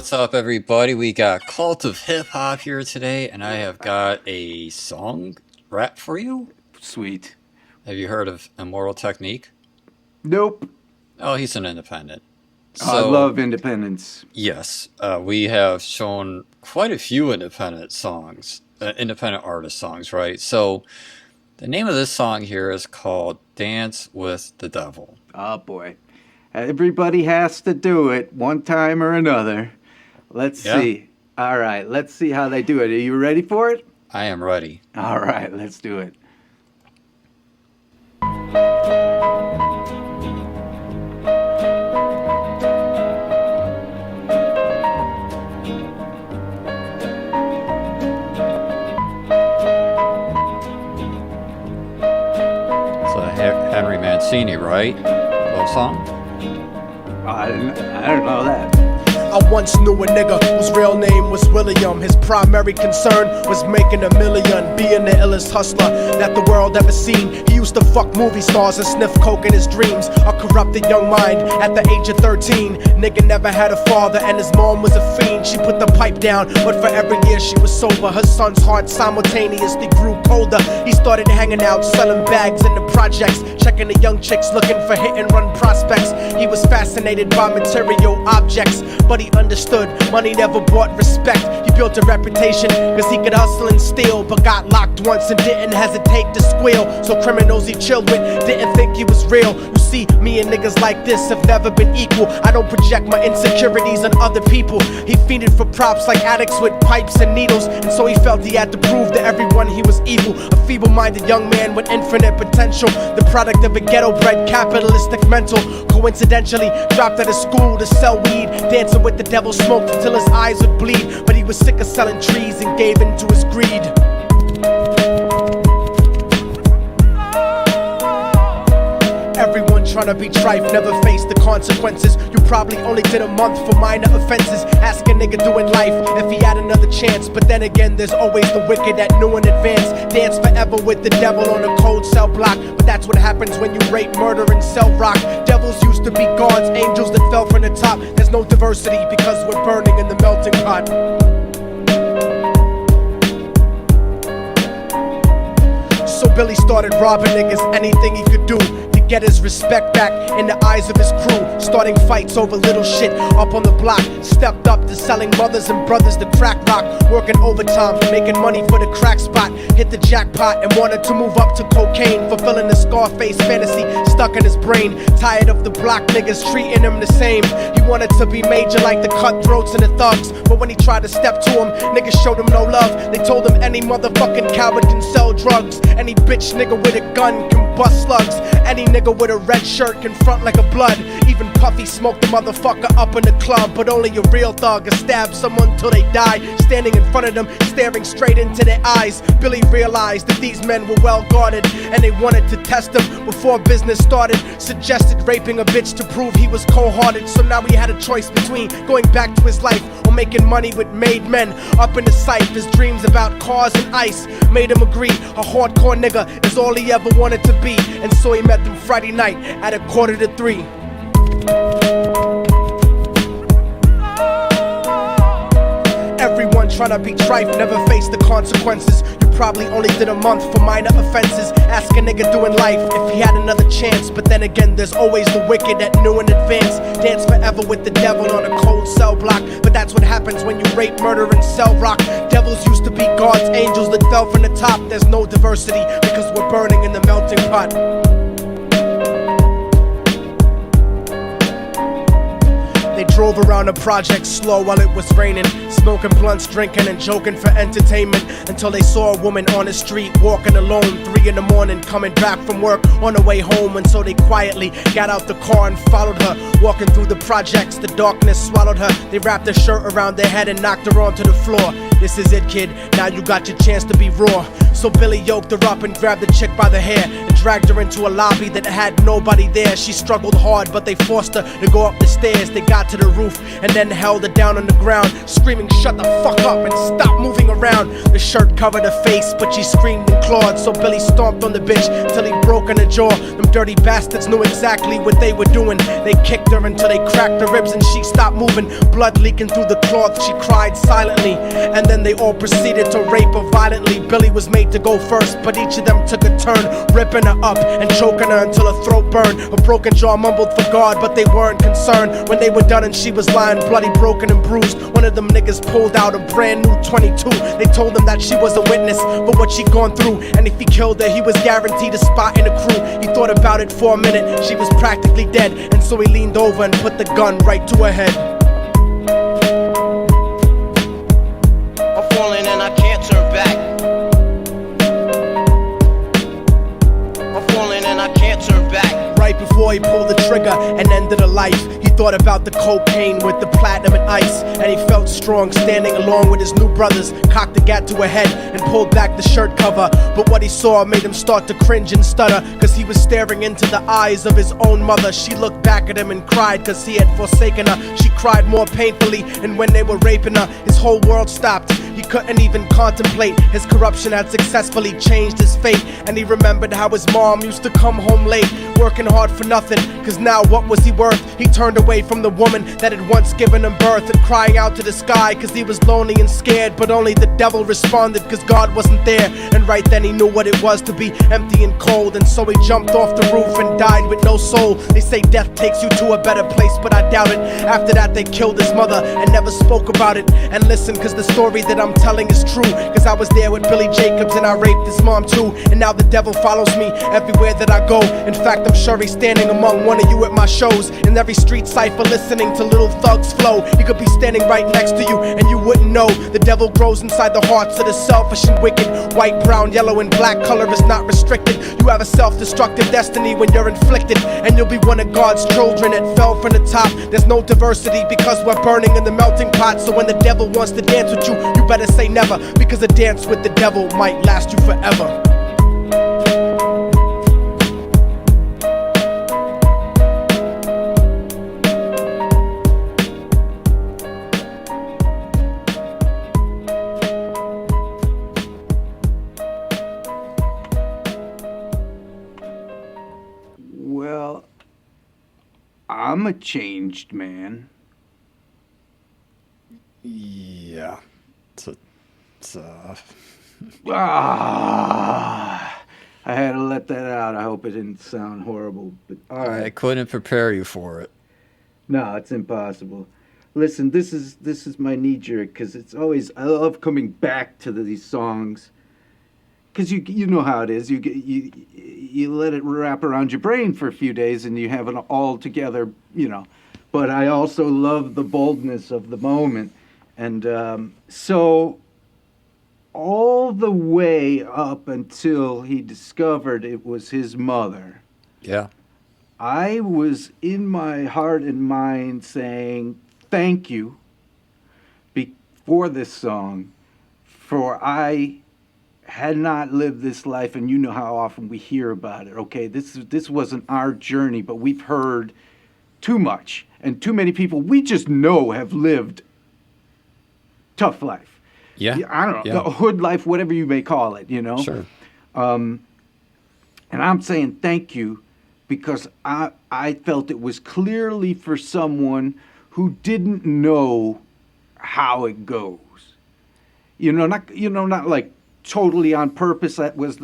What's up, everybody? We got Cult of Hip Hop here today, and I have got a song rap for you. Sweet. Have you heard of Immortal Technique? Nope. Oh, he's an independent. I love independence. Yes, we have shown quite a few independent songs, independent artist songs, right? So the name of this song here is called Dance with the Devil. Oh, boy. Everybody has to do it one time or another. Let's see. All right, let's see how they do it. Are you ready for it? I am ready. All right, let's do it. So Henry Mancini, right? Love song? I don't know that. I once knew a nigga whose real name was William. His primary concern was making a million, being the illest hustler that the world ever seen. He used to fuck movie stars and sniff coke in his dreams. A corrupted young mind at the age of 13. Nigga never had a father and his mom was a fiend. She put the pipe down, but for every year she was sober, her son's heart simultaneously grew colder. He started hanging out, selling bags in the projects, checking the young chicks looking for hit and run prospects. He was fascinated by material objects, but he understood money never brought respect. He built a reputation cause he could hustle and steal, but got locked once and didn't hesitate to squeal. So criminals he chilled with didn't think he was real. You see, me and niggas like this have never been equal. I don't project my insecurities on other people. He fiended for props like addicts with pipes and needles, and so he felt he had to prove to everyone he was evil. A feeble-minded young man with infinite potential, the product of a ghetto-bred capitalistic mental. Coincidentally dropped out of school to sell weed, dancing with the devil, smoked until his eyes would bleed. But he was sick of selling trees and gave in to his greed. Everyone tryna be trife, never face the consequences. You probably only did a month for minor offenses. Ask a nigga doing life if he had another chance. But then again, there's always the wicked that knew in advance. Dance forever with the devil on a cold cell block. But that's what happens when you rape, murder, and sell rock. Devils used to be gods, angels that fell from the top. There's no diversity because we're burning in the melting pot. So Billy started robbing niggas, anything he could do to get his respect back in the eyes of his crew. Starting fights over little shit up on the block. Stepped up to selling mothers and brothers the crack rock. Working overtime, making money for the crack spot. Hit the jackpot and wanted to move up to cocaine, fulfilling the Scarface fantasy stuck in his brain. Tired of the block niggas treating him the same. He wanted to be major like the cutthroats and the thugs, but when he tried to step to him, niggas showed him no love. They told him any motherfucking coward can sell drugs. Any bitch nigga with a gun can bust slugs. Any nigga with a red shirt can front like a blood. Even Puffy smoked the motherfucker up in the club. But only a real thug can stab someone till they die. Standing in front of them, staring straight into their eyes, Billy realized that these men were well guarded, and they wanted to test him before business started. Suggested raping a bitch to prove he was cold-hearted. So now he had a choice between going back to his life or making money with made men. Up in the sight, his dreams about cars and ice made him agree a hardcore nigga is all he ever wanted to be. And so he met them Friday night at 2:45. Everyone tryna be trife, never face the consequences. You probably only did a month for minor offenses. Ask a nigga doing life if he had another chance. But then again, there's always the wicked that knew in advance. Dance forever with the devil on a cold cell block. But that's what happens when you rape, murder, and sell rock. Devils used to be gods, angels that fell from the top. There's no diversity because we're burning in the melting pot. They drove around the project slow while it was raining, smoking blunts, drinking and joking for entertainment, until they saw a woman on the street walking alone, 3 in the morning, coming back from work on her way home. And so they quietly got out the car and followed her, walking through the projects. The darkness swallowed her. They wrapped her shirt around their head and knocked her onto the floor. This is it, kid, now you got your chance to be raw. So Billy yoked her up and grabbed the chick by the hair and dragged her into a lobby that had nobody there. She struggled hard, but they forced her to go up the stairs. They got to the roof and then held her down on the ground, screaming, "Shut the fuck up and stop moving around." The shirt covered her face, but she screamed and clawed, so Billy stomped on the bitch till he broke in her jaw. Them dirty bastards knew exactly what they were doing. They kicked her until they cracked her ribs and she stopped moving, blood leaking through the cloth. She cried silently, and then they all proceeded to rape her violently. Billy was made to go first, but each of them took a turn, ripping her up and choking her until her throat burned. Her broken jaw mumbled for God, but they weren't concerned. When they were done and she was lying bloody, broken and bruised, one of them niggas pulled out a brand new 22. They told him that she was a witness for what she'd gone through, and if he killed her, he was guaranteed a spot in the crew. He thought about it for a minute, she was practically dead, and so he leaned over and put the gun right to her head. I'm falling and I can't turn back. I'm falling and I can't turn back. Right before he pulled the trigger and ended her life, he thought about the cocaine with the platinum and ice, and he felt strong standing along with his new brothers, cocked the gat to her head and pulled back the shirt cover. But what he saw made him start to cringe and stutter, cause he was staring into the eyes of his own mother. She looked back at him and cried cause he had forsaken her. She cried more painfully, and when they were raping her, his whole world stopped. He couldn't even contemplate. His corruption had successfully changed his fate, and he remembered how his mom used to come home late, working hard for nothing, cause now what was he worth? He turned away from the woman that had once given him birth, and crying out to the sky cause he was lonely and scared, but only the devil responded cause God wasn't there. And right then he knew what it was to be empty and cold, and so he jumped off the roof and died with no soul. They say death takes you to a better place, but I doubt it. After that they killed his mother and never spoke about it. And listen, cause the story that I'm telling is true, cause I was there with Billy Jacobs and I raped his mom too. And now the devil follows me everywhere that I go. In fact, I'm sure he's standing among one of you at my shows, in every street cipher listening to little thugs flow. He could be standing right next to you and you wouldn't know. The devil grows inside the hearts of the selfish and wicked. White, brown, yellow and black color is not restricted. You have a self-destructive destiny when you're inflicted, and you'll be one of God's children that fell from the top. There's no diversity because we're burning in the melting pot. So when the devil wants to dance with you, you better say never, because a dance with the devil might last you forever. Well, I'm a changed man. Yeah. I had to let that out. I hope it didn't sound horrible. But all right. I couldn't prepare you for it. No, it's impossible. Listen, this is my knee jerk, because it's always, I love coming back to these songs, because you know how it is. You let it wrap around your brain for a few days and you have it all together, you know. But I also love the boldness of the moment, and so all the way up until he discovered it was his mother. Yeah. I was in my heart and mind saying thank you for this song, for I had not lived this life, and you know how often we hear about it. Okay, this wasn't our journey, but we've heard too much, and too many people we just know have lived tough life. Yeah. I don't know, Yeah. the hood life, whatever you may call it, you know. Sure. And I'm saying thank you, because I felt it was clearly for someone who didn't know how it goes. Not like totally on purpose. That was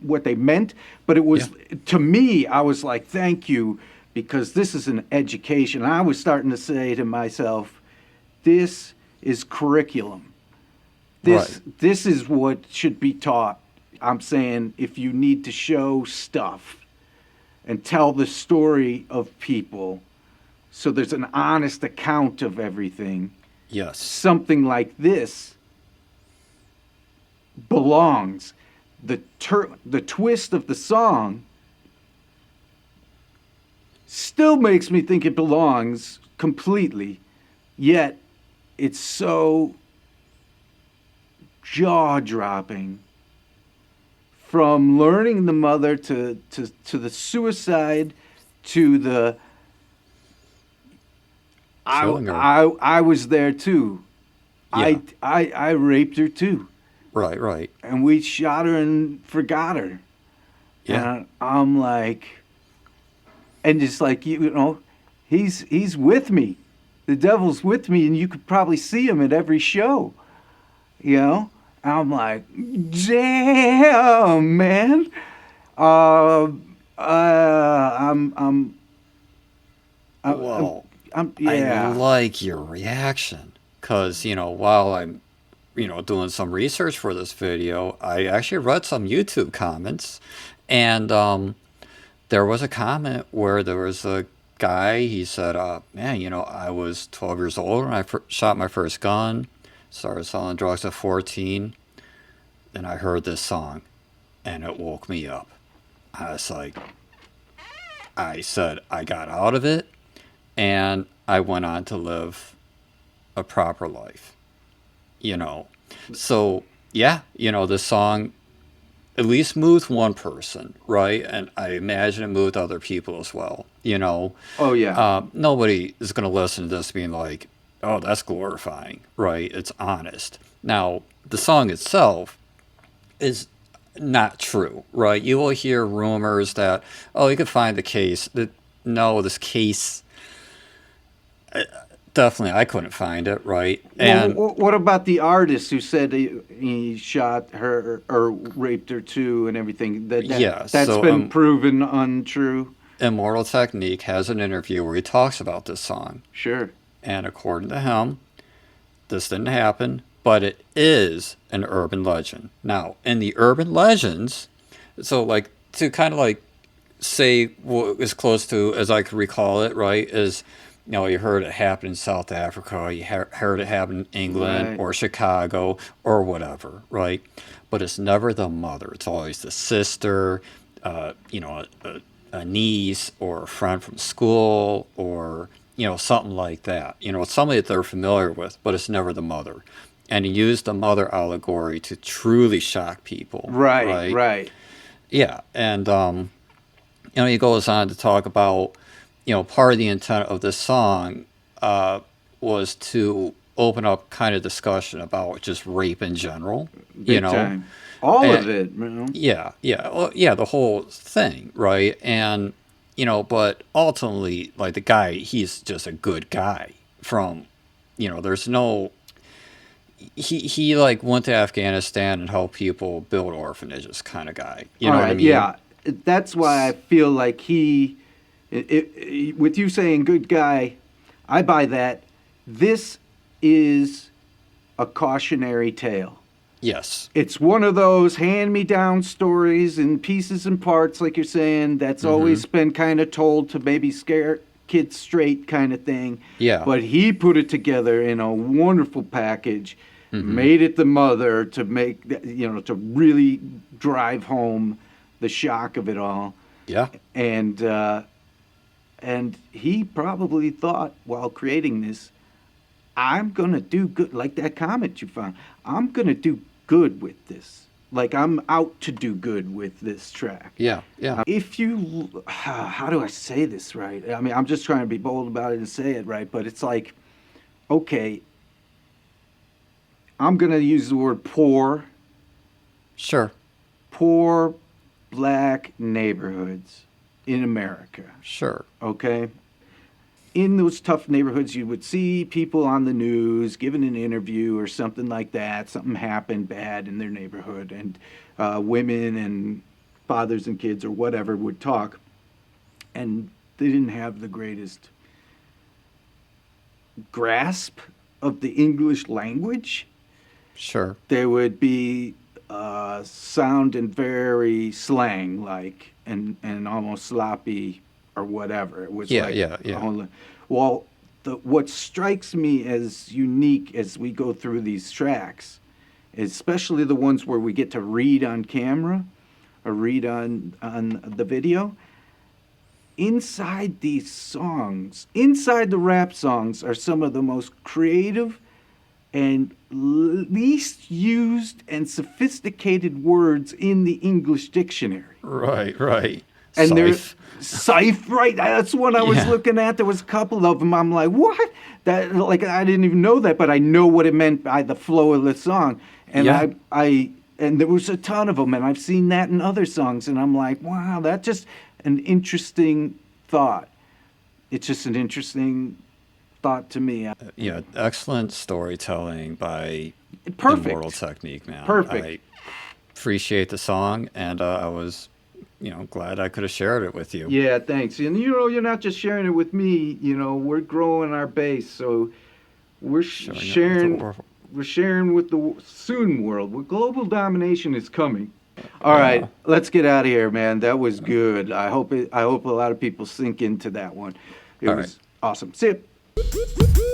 what they meant, but it was to me. I was like, thank you, because this is an education. I was starting to say to myself, this is curriculum. This is what should be taught. I'm saying if you need to show stuff and tell the story of people, so there's an honest account of everything. Yes. Something like this belongs. The twist of the song still makes me think it belongs completely, yet it's so jaw-dropping from learning the mother to the suicide to the Killing her. I was there too. Yeah. I raped her too, Right. and we shot her and forgot her. Yeah. And I'm like, and just like you know, he's with me. The devil's with me, and you could probably see him at every show. You know, and I'm like, damn, man. Well, I Yeah. like your reaction because, while I'm, doing some research for this video, I actually read some YouTube comments, and there was a comment where there was a guy. He said, "Man, I was 12 years old when I shot my first gun. Started selling drugs at 14. Then I heard this song, and it woke me up. I was like, I said I got out of it, and I went on to live a proper life. You know, so yeah, this song at least moved one person, right? And I imagine it moved other people as well. Oh yeah. Nobody is going to listen to this being like, "Oh, that's glorifying," right? It's honest. Now, the song itself is not true, right? You will hear rumors that, oh, you could find the case. That no, this case, definitely, I couldn't find it, right? And Well, what about the artist who said he shot her or raped her too and everything? Yeah, That's so, been proven untrue. Immortal Technique has an interview where he talks about this song. Sure. And according to him, this didn't happen, but it is an urban legend. Now, in the urban legends, so like to kind of like say what as close to as I could recall it, right, is you heard it happen in South Africa, you heard it happen in England Right. or Chicago or whatever, right? But it's never the mother. It's always the sister, a niece or a friend from school or, something like that. It's somebody that they're familiar with, but it's never the mother. And he used the mother allegory to truly shock people. Right. Yeah. And, he goes on to talk about, part of the intent of this song was to open up kind of discussion about just rape in general. Big time. All of it, Yeah, well, yeah, the whole thing, right? And but ultimately, like the guy, he's just a good guy. There's no. He like went to Afghanistan and helped people build orphanages, kind of guy. You know what I mean? Yeah. That's why I feel like with you saying good guy, I buy that. This is a cautionary tale. Yes. It's one of those hand-me-down stories in pieces and parts, like you're saying, that's always been kind of told to maybe scare kids straight kind of thing. Yeah. But he put it together in a wonderful package, made it the mother to make, to really drive home the shock of it all. Yeah. And he probably thought while creating this, I'm going to do good, like that comment you found. I'm going to do good with this. Like, I'm out to do good with this track. Yeah. If you, how do I say this right? I mean, I'm just trying to be bold about it and say it right, but it's like, okay, I'm going to use the word poor. Sure. Poor black neighborhoods in America. Sure. Okay? In those tough neighborhoods, you would see people on the news giving an interview or something like that. Something happened bad in their neighborhood, and women and fathers and kids or whatever would talk, and they didn't have the greatest grasp of the English language. Sure. There would be sound and very slang-like and almost sloppy or whatever. It was Yeah. Well, what strikes me as unique as we go through these tracks, especially the ones where we get to read on camera or read on the video, inside these songs, inside the rap songs, are some of the most creative and least used and sophisticated words in the English dictionary. Right, right. And Scythe. Scythe, right? That's what I was Yeah. looking at. There was a couple of them. I'm like, what? That, like, I didn't even know that, but I know what it meant by the flow of the song. And Yeah. and there was a ton of them, and I've seen that in other songs, and I'm like, wow, that's just an interesting thought. It's just an interesting thought to me. Yeah, excellent storytelling by Perfect. Immortal Technique, man. Perfect. I appreciate the song, and I was, glad I could have shared it with you. Yeah, thanks. And you're not just sharing it with me. We're growing our base, so we're Showing it with the sharing. world. We're sharing with the soon world. Where global domination is coming. All right, let's get out of here, man. That was good. I hope a lot of people sink into that one. It All was awesome. See ya.